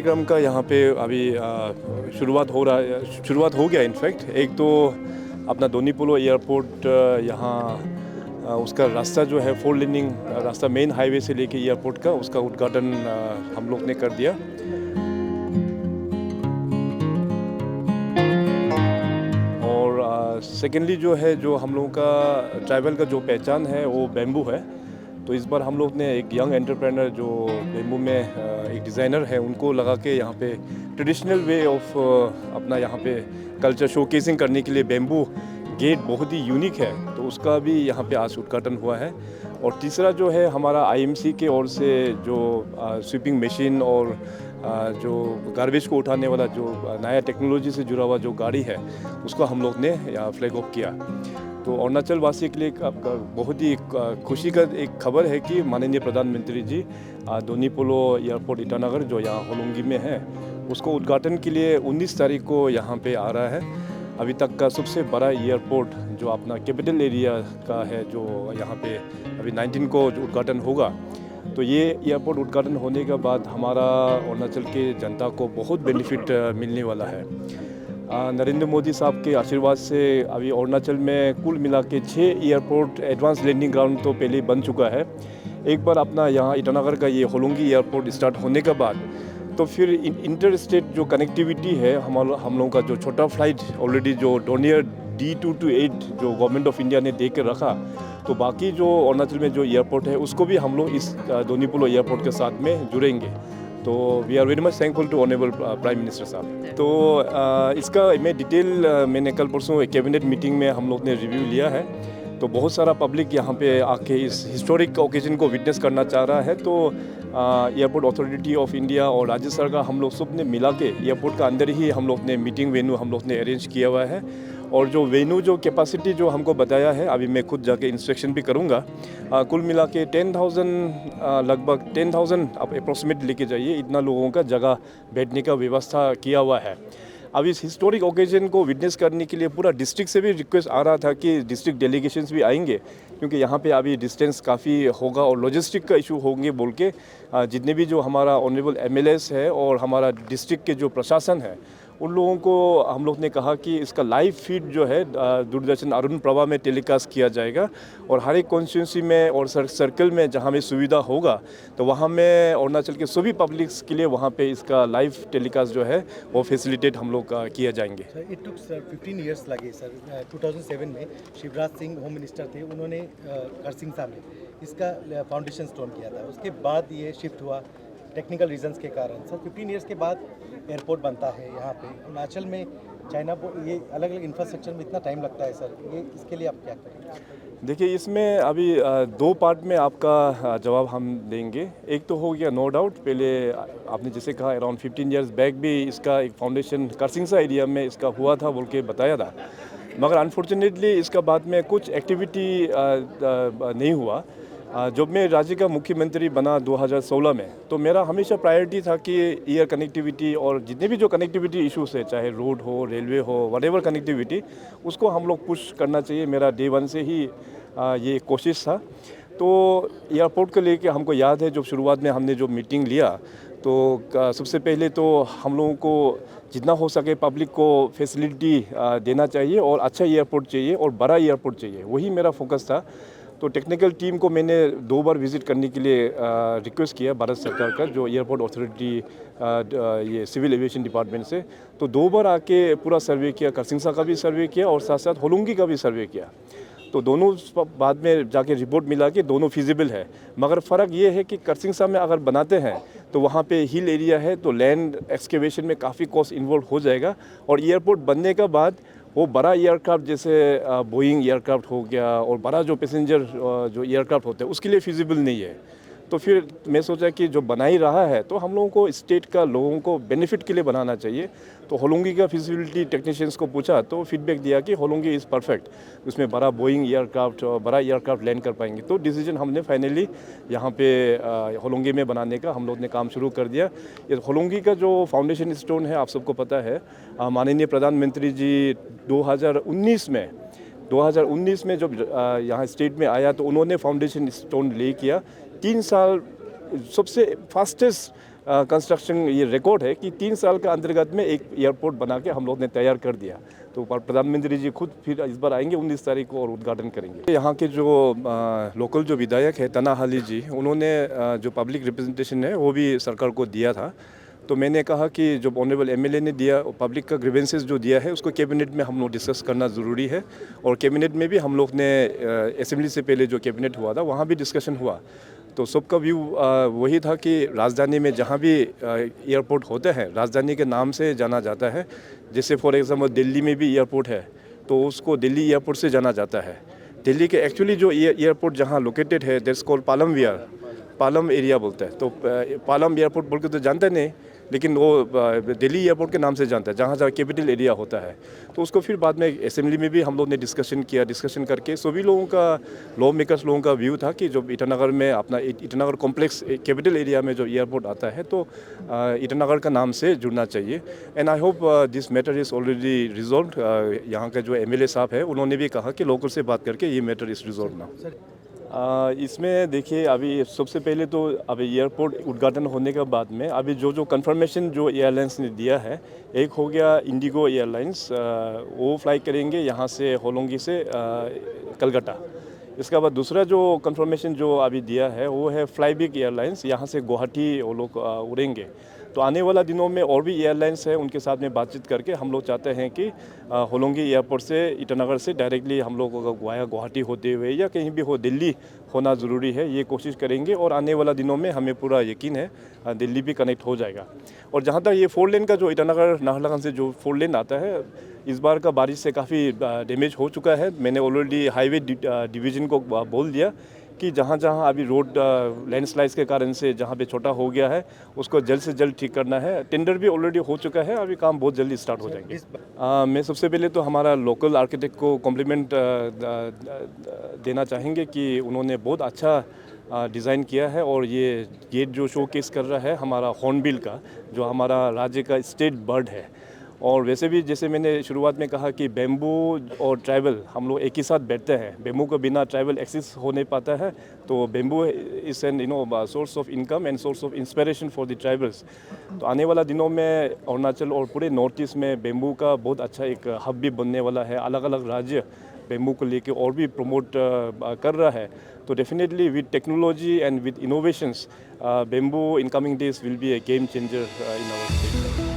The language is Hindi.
कार्यक्रम का यहाँ पे अभी शुरुआत हो गया इनफैक्ट। एक तो अपना दोनीपोलो एयरपोर्ट यहाँ उसका रास्ता जो है 4 लेनिंग रास्ता मेन हाईवे से लेके एयरपोर्ट का उसका उद्घाटन हम लोग ने कर दिया। और सेकेंडली जो है जो हम लोगों का ट्रैवल का जो पहचान है वो बैम्बू है। तो इस बार हम लोग ने एक यंग एंटरप्रेनर जो बैम्बू में एक डिज़ाइनर है उनको लगा के यहाँ पे ट्रेडिशनल वे ऑफ अपना यहाँ पे कल्चर शोकेसिंग करने के लिए बैम्बू गेट बहुत ही यूनिक है, तो उसका भी यहाँ पे आज उद्घाटन हुआ है। और तीसरा जो है हमारा आईएमसी के ओर से जो स्वीपिंग मशीन और जो गार्बेज को उठाने वाला जो नया टेक्नोलॉजी से जुड़ा हुआ जो गाड़ी है उसको हम लोग ने यहाँ फ्लैग ऑफ किया। तो अरुणाचल वासी के लिए आपका बहुत ही खुशी का एक खबर है कि माननीय प्रधानमंत्री जी दोनीपोलो एयरपोर्ट ईटानगर जो यहाँ होलोंगी में है उसको उद्घाटन के लिए 19 तारीख को यहाँ पे आ रहा है। अभी तक का सबसे बड़ा एयरपोर्ट जो अपना कैपिटल एरिया का है जो यहाँ पे अभी 19 को उद्घाटन होगा। तो ये एयरपोर्ट उद्घाटन होने के बाद हमारा अरुणाचल के जनता को बहुत बेनिफिट मिलने वाला है। नरेंद्र मोदी साहब के आशीर्वाद से अभी अरुणाचल में कुल मिला के 6 एयरपोर्ट एडवांस लैंडिंग ग्राउंड तो पहले बन चुका है। एक बार अपना यहाँ ईटानगर का ये होलोंगी एयरपोर्ट स्टार्ट होने के बाद तो फिर इंटर स्टेट जो कनेक्टिविटी है हम लोगों का जो छोटा फ्लाइट ऑलरेडी जो डोनियर D228 जो गवर्नमेंट ऑफ इंडिया ने दे कर रखा, तो बाकी जो अरुणाचल में जो एयरपोर्ट है उसको भी हम लोग इस दोनीपोलो एयरपोर्ट के साथ में जुड़ेंगे। तो we are very much thankful to honourable prime minister साहब। तो इसका मैं डिटेल मैंने कल परसों एक कैबिनेट मीटिंग में हम लोग ने रिव्यू लिया है। तो बहुत सारा पब्लिक यहाँ पे आके इस हिस्टोरिक ओकेजन को विटनेस करना चाह रहा है। तो एयरपोर्ट अथॉरिटी ऑफ इंडिया और राज्य सरकार हम लोग सब ने मिला के एयरपोर्ट का अंदर ही हम लोग ने मीटिंग वेन्यू हम लोग ने अरेंज किया हुआ है। और जो वेन्यू जो कैपेसिटी जो हमको बताया है अभी मैं खुद जाके इंस्पेक्शन भी करूँगा, कुल मिला के 10,000 लगभग 10,000 आप अप्रोक्सीमेट लेके जाइए, इतना लोगों का जगह बैठने का व्यवस्था किया हुआ है। अब इस हिस्टोरिक ओकेजन को विटनेस करने के लिए पूरा डिस्ट्रिक्ट से भी रिक्वेस्ट आ रहा था कि डिस्ट्रिक्ट डेलीगेशंस भी आएंगे, क्योंकि यहाँ पे अभी डिस्टेंस काफ़ी होगा और लॉजिस्टिक का इशू होंगे बोल के जितने भी जो हमारा ऑनरेबल एमएलएस है और हमारा डिस्ट्रिक्ट के जो प्रशासन है उन लोगों को हम लोग ने कहा कि इसका लाइव फीड जो है दूरदर्शन अरुण प्रभा में टेलीकास्ट किया जाएगा। और हर एक कॉन्स्टिट्यूंसी में और सर्कल में जहाँ में सुविधा होगा तो वहाँ में अरुणाचल के सभी पब्लिक्स के लिए वहाँ पे इसका लाइव टेलीकास्ट जो है वो फैसिलिटेट हम लोग किया जाएंगे। इट टुक 15 इयर्स लगे सर। 2007 में शिवराज सिंह होम मिनिस्टर थे, उन्होंने करसिंगसा में इसका फाउंडेशन स्टोन किया था। उसके बाद ये शिफ्ट हुआ टेक्निकल रीजंस के कारण। सर 15 इयर्स के बाद एयरपोर्ट बनता है यहाँ पे अरुणाचल में। चाइना ये अलग अलग इंफ्रास्ट्रक्चर में इतना टाइम लगता है सर, ये इसके लिए आप क्या करेंगे? देखिए इसमें अभी 2 पार्ट में आपका जवाब हम देंगे। एक तो हो गया नो डाउट, पहले आपने जैसे कहा अराउंड 15 इयर्स बैक भी इसका एक फाउंडेशन करसिंगसा एरिया में इसका हुआ था बोल के बताया था, मगर अनफॉर्चुनेटली इसका बाद में कुछ एक्टिविटी नहीं हुआ। जब मैं राज्य का मुख्यमंत्री बना 2016 में, तो मेरा हमेशा प्रायोरिटी था कि एयर कनेक्टिविटी और जितने भी जो कनेक्टिविटी इश्यूज है, चाहे रोड हो, रेलवे हो, व्हाटएवर कनेक्टिविटी, उसको हम लोग पुश करना चाहिए। मेरा डे 1 से ही ये कोशिश था। तो एयरपोर्ट को लेके हमको याद है जब शुरुआत में हमने जो मीटिंग लिया तो सबसे पहले तो हम लोगों को जितना हो सके पब्लिक को फैसिलिटी देना चाहिए और अच्छा एयरपोर्ट चाहिए और बड़ा एयरपोर्ट चाहिए, वही मेरा फोकस था। तो टेक्निकल टीम को मैंने 2 बार विज़िट करने के लिए रिक्वेस्ट किया भारत सरकार का जो एयरपोर्ट अथॉरिटी ये सिविल एविएशन डिपार्टमेंट से। तो 2 बार आके पूरा सर्वे किया, करसिंगसा का भी सर्वे किया और साथ साथ होलोंगी का भी सर्वे किया। तो दोनों बाद में जाके रिपोर्ट मिला कि दोनों फिजिबल है, मगर फ़र्क ये है कि करसिंगसा में अगर बनाते हैं तो वहाँ पे हिल एरिया है, तो लैंड एक्सकेवेशन में काफ़ी कॉस्ट इन्वॉल्व हो जाएगा। और एयरपोर्ट बनने के बाद वो बड़ा एयरक्राफ्ट जैसे बोइंग एयरक्राफ्ट हो गया और बड़ा जो पैसेंजर जो एयरक्राफ्ट होते हैं उसके लिए फिजिबल नहीं है। तो फिर मैं सोचा कि जो बना ही रहा है तो हम लोगों को स्टेट का लोगों को बेनिफिट के लिए बनाना चाहिए। तो होलोंगी का फिजिबिलिटी टेक्नीशियंस को पूछा तो फीडबैक दिया कि होलोंगी इज़ परफेक्ट, उसमें बड़ा बोइंग एयरक्राफ्ट बड़ा एयरक्राफ्ट लैंड कर पाएंगे। तो डिसीजन हमने फाइनली यहाँ पे होलोंगी में बनाने का हम लोग ने काम शुरू कर दिया। ये होलोंगी का जो फाउंडेशन स्टोन है आप सबको पता है, माननीय प्रधानमंत्री जी 2019 में जब यहाँ स्टेट में आया तो उन्होंने फाउंडेशन स्टोन ले किया। 3 साल सबसे फास्टेस्ट कंस्ट्रक्शन ये रिकॉर्ड है कि 3 साल का अंतर्गत में एक एयरपोर्ट बना के हम लोग ने तैयार कर दिया। तो प्रधानमंत्री जी खुद फिर इस बार आएंगे 19 तारीख को और उद्घाटन करेंगे। यहाँ के जो लोकल जो विधायक है तना हाली जी, उन्होंने जो पब्लिक रिप्रेजेंटेशन है वो भी सरकार को दिया था। तो मैंने कहा कि जो ऑनरेबल एमएलए ने दिया, पब्लिक का ग्रीवेंसेस जो दिया है उसको कैबिनेट में हम लोग डिस्कस करना ज़रूरी है। और कैबिनेट में भी हम लोग ने असेंबली से पहले जो कैबिनेट हुआ था वहाँ भी डिस्कशन हुआ। तो सबका व्यू वही था कि राजधानी में जहाँ भी एयरपोर्ट होते हैं राजधानी के नाम से जाना जाता है। जैसे फॉर एग्जांपल दिल्ली में भी एयरपोर्ट है तो उसको दिल्ली एयरपोर्ट से जाना जाता है। दिल्ली के एक्चुअली जो एयरपोर्ट जहाँ लोकेटेड है that's called Palam Vihar, Palam area बोलते हैं। तो पालम एयरपोर्ट बोल के तो जानते नहीं, लेकिन वो दिल्ली एयरपोर्ट के नाम से जानता है जहाँ जहाँ कैपिटल एरिया होता है। तो उसको फिर बाद में असेंबली में भी हम लोग ने डिस्कशन किया। डिस्कशन करके सभी लोगों का, लॉ मेकर्स लोगों का व्यू था कि जो ईटानगर में अपना ईटानगर कॉम्प्लेक्स कैपिटल एरिया में जो एयरपोर्ट आता है तो ईटानगर का नाम से जुड़ना चाहिए। And I hope this matter is already resolve. यहाँ के जो एमएलए साहब है उन्होंने भी कहा कि लोकल से बात करके ये मैटर इज़ रिजॉल्व ना। इसमें देखिए अभी सबसे पहले तो अभी एयरपोर्ट उद्घाटन होने के बाद में अभी जो कंफर्मेशन जो एयरलाइंस ने दिया है, एक हो गया इंडिगो एयरलाइंस, वो फ्लाई करेंगे यहाँ से होलोंगी से कलकत्ता। इसके बाद दूसरा जो कंफर्मेशन जो अभी दिया है वो है फ्लाईबिग एयरलाइंस, यहाँ से गुवाहाटी वो लोग उड़ेंगे। तो आने वाला दिनों में और भी एयरलाइंस है उनके साथ में बातचीत करके हम लोग चाहते हैं कि होलोंगी एयरपोर्ट से ईटानगर से डायरेक्टली हम लोग वाया गुवाहाटी होते हुए या कहीं भी हो दिल्ली होना ज़रूरी है, ये कोशिश करेंगे। और आने वाला दिनों में हमें पूरा यकीन है दिल्ली भी कनेक्ट हो जाएगा। और जहाँ तक ये 4 लेन का जो ईटानगर नाहरलगुन से जो 4 लेन आता है, इस बार का बारिश से काफ़ी डैमेज हो चुका है। मैंने ऑलरेडी हाईवे डिवीज़न को बोल दिया कि जहाँ जहाँ अभी रोड लैंडस्लाइड्स के कारण से जहाँ पे छोटा हो गया है उसको जल्द से जल्द ठीक करना है। टेंडर भी ऑलरेडी हो चुका है, अभी काम बहुत जल्दी स्टार्ट हो जाएंगे। मैं सबसे पहले तो हमारा लोकल आर्किटेक्ट को कॉम्प्लीमेंट देना चाहेंगे कि उन्होंने बहुत अच्छा डिज़ाइन किया है। और ये गेट जो शोकेस कर रहा है हमारा हॉर्नबिल का, जो हमारा राज्य का स्टेट बर्ड है। और वैसे भी जैसे मैंने शुरुआत में कहा कि बेम्बू और ट्राइबल हम लोग एक ही साथ बैठते हैं। बेम्बू के बिना ट्राइबल एक्सिस हो नहीं पाता है। तो bamboo is an source of income and source of inspiration for the tribals. तो आने वाला दिनों में अरुणाचल और पूरे नॉर्थ ईस्ट में बेम्बू का बहुत अच्छा एक हब भी बनने वाला है। अलग अलग राज्य बेम्बू को लेके और भी प्रमोट कर रहा है। तो definitely with technology and with innovations bamboo in coming days will be a game changer in our state.